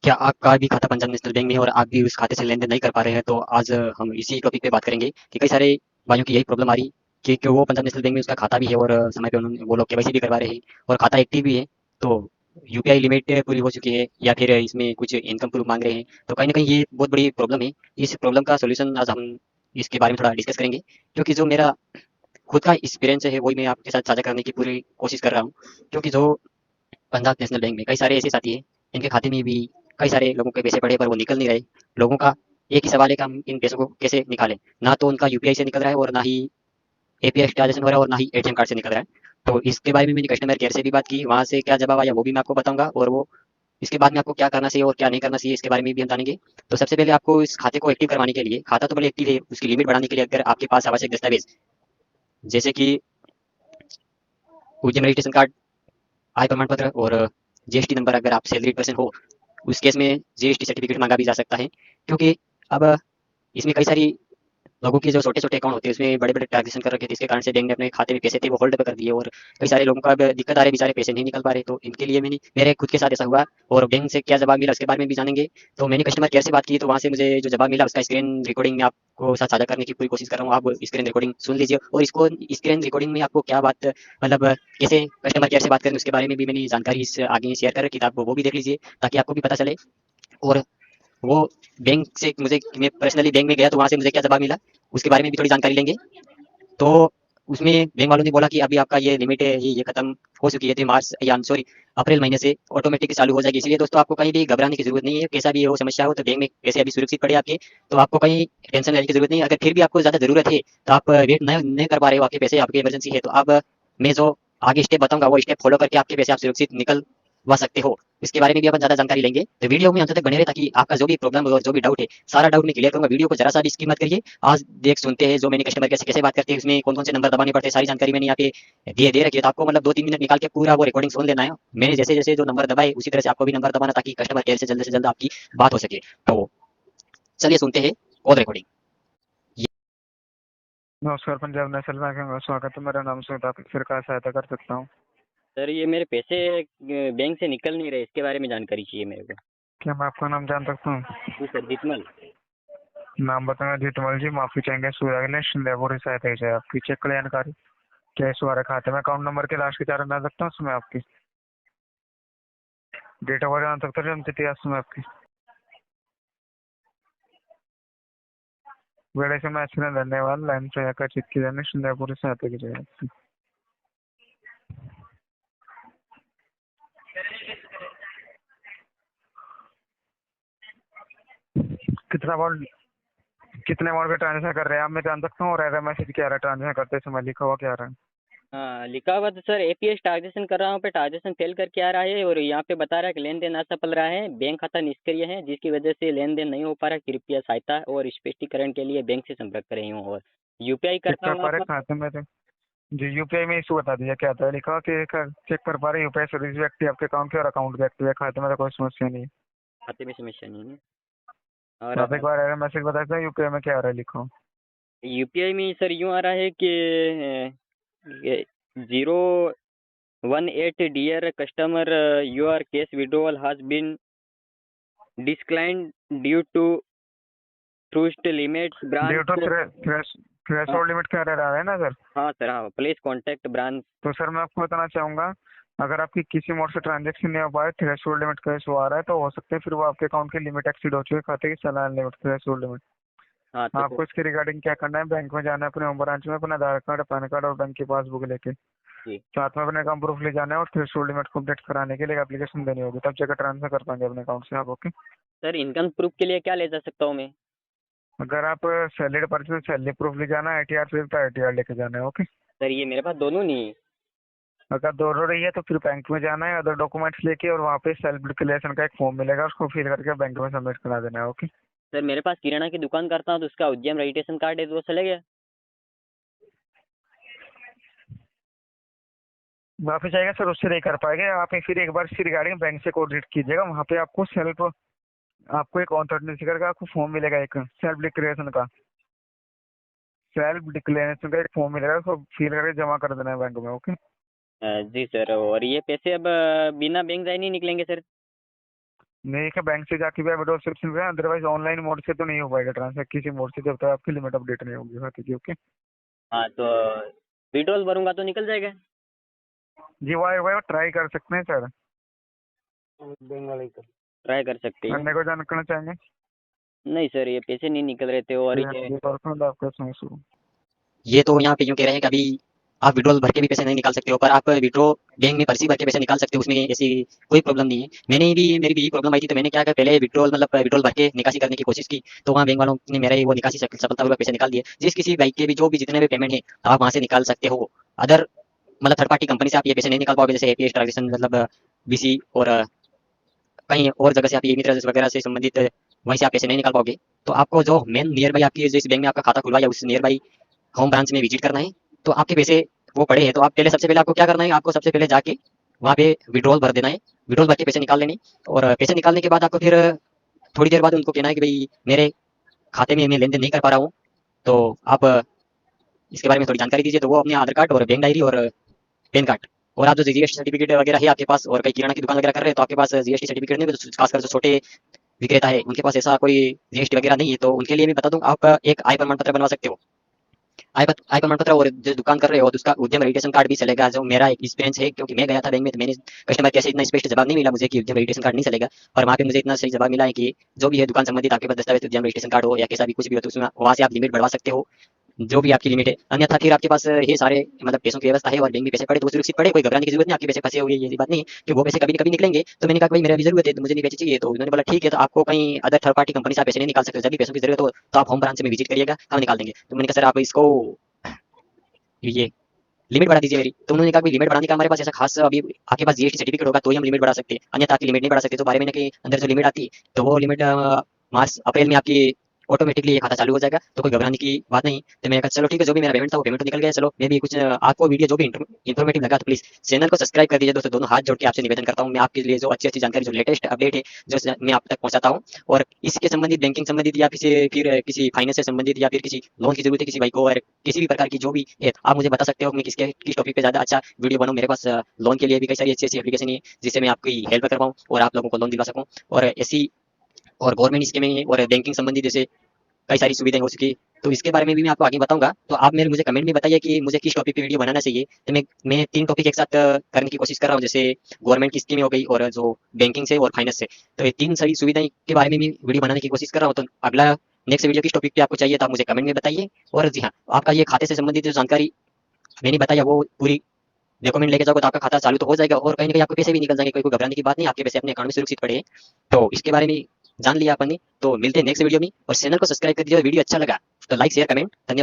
क्या आपका भी खाता पंजाब नेशनल बैंक में है और आप भी उस खाते से लेन-देन नहीं कर पा रहे हैं? तो आज हम इसी टॉपिक पे बात करेंगे कि कई सारे भाइयों की यही प्रॉब्लम आ रही कि वो पंजाब नेशनल बैंक में उसका खाता भी है और समय पे उन्होंने वो लोग केवाईसी भी करवा रहे हैं और खाता एक्टिव भी है। तो यूपीआई लिमिट पूरी हो चुकी है या फिर इसमें कुछ इनकम प्रूफ माँग रहे हैं। तो कहीं न कहीं ये बहुत बड़ी प्रॉब्लम है। इस प्रॉब्लम का सॉल्यूशन आज हम इसके बारे में थोड़ा डिस्कस करेंगे, क्योंकि जो मेरा खुद का एक्सपीरियंस है वही मैं आपके साथ साझा करने की पूरी कोशिश कर रहा हूँ। क्योंकि जो पंजाब नेशनल बैंक में कई सारे ऐसे साथी हैं, इनके खाते में भी कई सारे लोगों के पैसे पड़े पर वो निकल नहीं रहे। लोगों का एक ही सवाल है कि हम इन पैसों को कैसे निकालें? ना तो उनका यूपीआई से निकल रहा है और ना ही एपीआई ट्रांज़ैक्शन हो रहा है और ना ही एटीएम कार्ड से निकल रहा है। तो इसके बारे में मैंने कस्टमर केयर से भी बात की, वहाँ से क्या जवाब आया वो भी मैं आपको बताऊँगा और वो इसके बाद में आपको क्या करना चाहिए और क्या नहीं करना चाहिए इसके बारे में भी हम जानेंगे। तो सबसे पहले आपको इस खाते को एक्टिव करवाने के लिए, खाता तो भले एक्टिव है, उसकी लिमिट बढ़ाने के लिए अगर आपके पास आवश्यक दस्तावेज़ जैसे कि उद्यम रजिस्ट्रेशन कार्ड, आय प्रमाण पत्र और जीएसटी नंबर अगर आप सैलरीड पर्सन हो, उस केस में जीएसटी सर्टिफिकेट मांगा भी जा सकता है। क्योंकि अब इसमें कई सारी लोगों के जो छोटे-छोटे अकाउंट होते हैं उसमें बड़े-बड़े ट्रांज़ैक्शन कर रखे थे, इसके कारण से बैंक ने अपने खाते में पैसे थे वो होल्ड पे कर दिए और कई सारे लोगों को अब दिक्कत आ रही है, बेचारे पैसे नहीं निकल पा रहे। तो इनके लिए मैंने मेरे खुद के साथ ऐसा हुआ और बैंक से क्या जवाब मिला उसके बारे में भी जानेंगे। तो मैंने कस्टमर केयर से बात की तो वहाँ से मुझे जो जवाब मिला उसका स्क्रीन रिकॉर्डिंग मैं आपको साथ साझा करने की पूरी कोशिश कर रहा हूँ। आप स्क्रीन रिकॉर्डिंग सुन लीजिए और इसको स्क्रीन रिकॉर्डिंग में आपको क्या बात मतलब कैसे कस्टमर केयर से बात करें उसके बारे में भी मैंने जानकारी इस आगे शेयर कर रखी है, तो आप वो भी देख लीजिए ताकि आपको भी पता चले। और वो बैंक से मुझे मैं पर्सनली बैंक में गया तो वहाँ से मुझे क्या जवाब मिला उसके बारे में भी थोड़ी जानकारी लेंगे। तो उसमें बैंक वालों ने बोला कि अभी आपका ये लिमिट है ये खत्म हो चुकी है, तो मार्च या सॉरी अप्रैल महीने से ऑटोमेटिक चालू हो जाएगी। इसलिए दोस्तों आपको कहीं भी घबराने की जरूरत नहीं है, कैसा भी हो समस्या हो तो बैंक में पैसे अभी सुरक्षित पड़े आपके। तो आपको कहीं टेंशन लेने की जरूरत नहीं है। अगर फिर भी आपको ज्यादा जरूरत है तो आप वेट नहीं कर पा रहे हो, आपके पैसे आपकी इमरजेंसी है, तो आप मैं जो आगे स्टेप बताऊंगा वो स्टेप फॉलो करके आपके पैसे आप सुरक्षित निकलवा सकते हो। इसके बारे में भी अपन ज्यादा जानकारी लेंगे तो वीडियो में अंत तक बने रहे ताकि आपका जो भी प्रॉब्लम और जो भी डाउट है सारा डाउट मैं क्लियर करूंगा। वीडियो को जरा सा भी स्किप मत करिए। आज देख सुनते हैं जो मैंने कस्टमर कैसे कैसे बात करते हैं, उसमें कौन कौन से नंबर दबाने पड़ते हैं, सारी जानकारी मैंने यहाँ पे दे रखी है। तो आपको मतलब 2-3 मिनट निकाल के पूरा वो रिकॉर्डिंग सुन लेना है। मैंने जैसे जैसे जो नंबर दबाए उसी तरह से आपको भी नंबर दबाना ताकि कस्टमर केयर से जल्द आपकी बात हो सके। तो चलिए सुनते हैं कॉल रिकॉर्डिंग। नमस्कार, पंजाब नेशनल बैंक में स्वागत है। मेरा नाम सुमित, आपकी फिर कहाँ सहायता कर सकता हूँ? सर ये मेरे पैसे बैंक से निकल नहीं रहे, इसके बारे में जानकारी चाहिए मेरे को। क्या मैं आपका नाम जान सकता हूँ? जी सर, जितमल। नाम बताना जीतमल जी। माफी चाहेंगे सूर्य शिंदेपुरी सहायता की जाए आपकी चेक कल्याणकारी। क्या इस बार खाते में अकाउंट नंबर के लास्ट के 4 अंक जान सकता हूँ उसमें आपकी डेट ऑफ बर्थ जान सकता हूँ, जन्म तिथि उसमें आपकी वेड़े से मैच में धन्यवाद। लाइन से आकर चेक की जाने शिंदेपुरी सहायता की जाए आपकी। कितना अमाउंट कितने अमाउंट का ट्रांजेक्शन कर रहे हैं आप, मैं जान सकता हूँ? और एरर मैसेज क्या आ रहा है ट्रांजेक्शन करते समय, लिखा हुआ क्या आ रहा है? हाँ लिखा हुआ तो सर एपीएस ट्रांजेक्शन कर रहा हूँ पे ट्रांजेक्शन फेल करके आ रहा है और यहाँ पे बता रहा है कि लेन देन असफल रहा है, बैंक खाता निष्क्रिय है जिसकी वजह से लेन देन नहीं हो पा रहा। कृपया सहायता और स्पष्टीकरण के लिए बैंक से संपर्क कर रही हूँ और यूपीआई चेक करता कर हूँ पा रहे आपका। खाते में तो जी यूपीआई में इशू बता दीजिए क्या था, लिखा हुआ कि चेक कर पा रहे यूपीआई सर्विस भी एक्टिव आपके अकाउंट के और अकाउंट भी एक्टिव है, खाते में तो कोई समस्या नहीं है। खाते में समस्या नहीं है और आप एक बार एरर मैसेज बता सकते हैं यूपीआई में क्या आ रहा है, लिखो। यूपीआई में सर यूँ आ रहा है कि 018 dear customer your cash withdrawal has been declined due to trust limits due to branch. हाँ थ्रेशोल्ड लिमिट का एरर आ रहा है ना सर? हाँ सर, हाँ प्लीज कॉन्टैक्ट ब्रांच। तो सर मैं आपको बताना चाहूंगा, अगर आपकी किसी मोड से ट्रांजेक्शन नहीं हो पाए, थ्रेशोल्ड लिमिट का इशू आ रहा है, तो हो सकता है फिर वो आपके अकाउंट की लिमिट एक्सीड हो चुकी है, खाते की चालान लिमिट, थ्रेशोल्ड लिमिट। हाँ तो सर आपको इसके रिगार्डिंग क्या करना है, बैंक में जाना है अपने होम ब्रांच में, अपना आधार कार्ड, पैन कार्ड और बैंक की पासबुक लेके जी साथ में अपने अकाउंट प्रूफ ले जाना है और थ्रेशोल्ड लिमिट को अपडेट कराने के लिए एप्लीकेशन देनी होगी, तब जाकर ट्रांसफर कर पाएंगे अपने अकाउंट से आप। ओके। सर, इनकम प्रूफ के लिए क्या ले जा सकता हूँ मैं? अगर आप सैलरी पर्सन सैलरी प्रूफ ले जाना है, आईटीआर फिर तो आईटीआर लेके जाना है। ओके। सर ये मेरे पास दोनों नहीं है। अगर दोनों रही है तो फिर बैंक में जाना है, अदर डॉक्यूमेंट्स लेके, और वहाँ पे सेल्फ डिक्लेरेशन का एक फॉर्म मिलेगा, उसको फिल करके बैंक में सबमिट करा देना है। ओके। सर मेरे पास किराना की दुकान करता हूँ तो उसका उद्यम रजिस्ट्रेशन कार्ड है तो वो चलेगा? वापस आएगा सर, उससे नहीं कर पाएंगे आप, फिर एक बार इसकी रिगार्डिंग बैंक से कोऑर्डिनेट कीजिएगा। वहाँ पे आपको एक ऑथेंटिकेटर का आपको फॉर्म मिलेगा, एक सेल्फ डिक्लेरेशन का एक फॉर्म मिलेगा, उसको फिल करके जमा कर देना है बैंक में। ओके। जी सर, और ये पैसे अब बिना बैंक जाए नहीं निकलेंगे सर? नहीं क्या, बैंक से जाके भी आप विड्रॉल सेक्शन पे, अदरवाइज ऑनलाइन मोड से तो नहीं हो पाएगा ट्रांसफर किसी मोड से जब तक आपकी लिमिट अपडेट नहीं होगी खाते की। ओके हाँ तो विड्रॉल भरूंगा तो निकल जाएगा। जी, वो ट्राई कर सकते हैं सर। ट्राई कर सकते हैं। करने को जान करना चाहेंगे। नहीं सर, ये पैसे नहीं निकल रहे थे और ये ये कॉल आपका समय शुरू। ये तो यहाँ पे यूँ कह रहे हैं कि अभी आप विड्रॉल भर के भी पैसे नहीं निकाल सकते हो, पर आप विड्रॉ बैंक में पर्ची भर के पैसे निकाल सकते हो, उसमें ऐसी कोई प्रॉब्लम नहीं है। मेरी भी यही प्रॉब्लम आई थी, तो मैंने क्या किया, पहले विड्रॉल भर के निकासी करने की कोशिश की, तो वहाँ बैंक वालों ने मेरा वो निकासी सफलतापूर्वक पैसे निकाल दिए। जिस किसी बाइक के भी जो भी जितने भी पेमेंट है आप वहाँ से निकाल सकते हो। अदर मतलब थर्ड पार्टी कंपनी से आप ये पैसे नहीं निकाल पाओगे, जैसे एपीएस ट्रांजेक्शन मतलब बीसी और कहीं और जगह से आप ये मित्र वगैरह से संबंधित वहीं से आप पैसे नहीं निकाल पाओगे। तो आपको जो मेन नियर बाई आपकी जिस बैंक में आपका खाता खुलवाया उस नियर बाई होम ब्रांच में विजिट करना है। तो आपके पैसे वो पड़े हैं, तो आप पहले सबसे पहले आपको क्या करना है, आपको सबसे पहले जाके वहाँ पे विड्रॉल भर देना है। विड्रॉल भर के पैसे निकाल लेने, और पैसे निकालने के बाद आपको फिर थोड़ी देर बाद उनको कहना है कि भाई मेरे खाते में मैं लेन देन नहीं कर पा रहा हूँ, तो आप इसके बारे में थोड़ी जानकारी दीजिए। तो वो अपने आधार कार्ड और बैंक डायरी और पैन कार्ड, और आप जो जीएसटी सर्टिफिकेट वगैरह है आपके पास, और कहीं किराना की दुकान वगैरह कर रहे हैं तो आपके पास जीएसटी सर्टिफिकेट नहीं है, तो खासकर जो छोटे विक्रेता है उनके पास ऐसा कोई जीएसटी वगैरह नहीं है, तो उनके लिए मैं बता दूं, आप एक आय प्रमाण पत्र बनवा सकते हो। आय प्रमाण पत्र और जो दुकान कर रहे हो तो उसका उद्यम रजिस्ट्रेशन कार्ड भी चलेगा। जो मेरा एक एक्सपीरियंस है, क्योंकि मैं गया था बैंक में, तो मैंने कस्टमर केयर से इतना स्पष्ट जवाब नहीं मिला मुझे कि उद्यम रजिस्ट्रेशन कार्ड नहीं चलेगा, और वहाँ पे मुझे इतना सही जवाब मिला है कि जो भी है दुकान संबंधित आपके पास दस्तावेज उद्यम रजिस्ट्रेशन कार्ड हो या कैसा भी कुछ भी हो, तो उसमें वहाँ से आप लिमिट बढ़वा सकते हो जो भी आपकी लिमिट है। अन्यथा फिर आपके पास ये सारे मतलब पैसों की व्यवस्था है, और बैंक में पैसे पड़े तो वो सुरक्षित पड़े, कोई घबराने की जरूरत नहीं। आपके पैसे फंसे हुए ये बात नहीं है कि वो पैसे कभी न कभी निकलेंगे। तो मैंने कहा कि भाई मेरा भी जरूरत है, तो मुझे नहीं पैसे चाहिए, तो उन्होंने बोला ठीक है, तो आपको कहीं अदर थर्ड पार्टी कंपनी से आप पैसे नहीं निकाल सकते, जब भी पैसों की जरूरत हो तो आप होम ब्रांच में विजिट करिएगा, हम निकाल देंगे। तो मैंने कहा सर आप इसको ये लिमिट बढ़ा दीजिए मेरी। तो उन्होंने कहा कि लिमिट बढ़ाने का हमारे पास ऐसा खास अभी आपके पास जीएसटी सर्टिफिकेट होगा तो ही हम लिमिट बढ़ा सकते हैं, अन्यथा आपकी लिमिट नहीं बढ़ा सकते। तो 12 महीने के अंदर जो लिमिट आती है, तो वो लिमिट मार्च अप्रैल में आपकी ऑटोमेटिकली ये खाता चालू हो जाएगा, तो कोई घबराने की बात नहीं। तो मैंने कहा चलो ठीक है, जो भी मेरा पेमेंट था वो पेमेंट तो निकल गया। चलो मैं भी कुछ आपको वीडियो जो भी इन्फॉर्मेटिव लगा तो प्लीज चैनल को सब्सक्राइब कर दीजिए दोस्तों। दोनों हाथ जोड़ के आपसे निवेदन करता हूँ, मैं आपके लिए जो अच्छी अच्छी जानकारी, जो लेटेस्ट अपडेट है, जो मैं आप तक पहुंचाता हूँ, और इसके संबंधित बैंकिंग संबंधित या फिर किसी फाइनेंस से संबंधित या फिर किसी लोन की जरूरत है किसी भाई को, और किसी भी प्रकार की जो भी है आप मुझे बता सकते हो। मैं किस टॉपिक पे ज्यादा अच्छा वीडियो बनाऊं। मेरे पास लोन के लिए भी कई सारी अच्छी अच्छी एप्लीकेशन है जिससे मैं आपकी हेल्प कर पाऊँ और आप लोगों को लोन दिला सकूँ, और ऐसी और गवर्नमेंट स्कीमें और बैंकिंग संबंधी जैसे कई सारी सुविधाएं हो चुकी है। तो इसके बारे में भी मैं आपको आगे बताऊंगा। तो आप मेरे मुझे कमेंट में बताइए कि मुझे किस टॉपिक पे वीडियो बनाना चाहिए। तो मैं 3 टॉपिक एक साथ करने की कोशिश कर रहा हूँ, जैसे गवर्नमेंट की स्कीमें हो गई, और जो बैंकिंग से और फाइनेंस से, तो ये 3 सारी सुविधाएं के बारे में भी वीडियो बनाने की कोशिश कर रहा हूँ। तो अगला नेक्स्ट वीडियो किस टॉपिक पे आपको चाहिए तो आप मुझे कमेंट में बताइए। और जी हाँ, आपका ये खाते से संबंधित जो जानकारी मैंने बताया वो पूरी डॉक्यूमेंट लेके जाओगे तो आपका खाता चालू तो हो जाएगा, और कहीं ना कहीं आपके पैसे भी निकल जाएंगे। कोई घबराने की बात नहीं, आपके पैसे अपने अकाउंट में सुरक्षित पड़े हैं। तो इसके बारे में जान लिया अपन ने। तो मिलते हैं नेक्स्ट वीडियो में, और चैनल को सब्सक्राइब कर दीजिए। वीडियो अच्छा लगा तो लाइक शेयर कमेंट, धन्यवाद।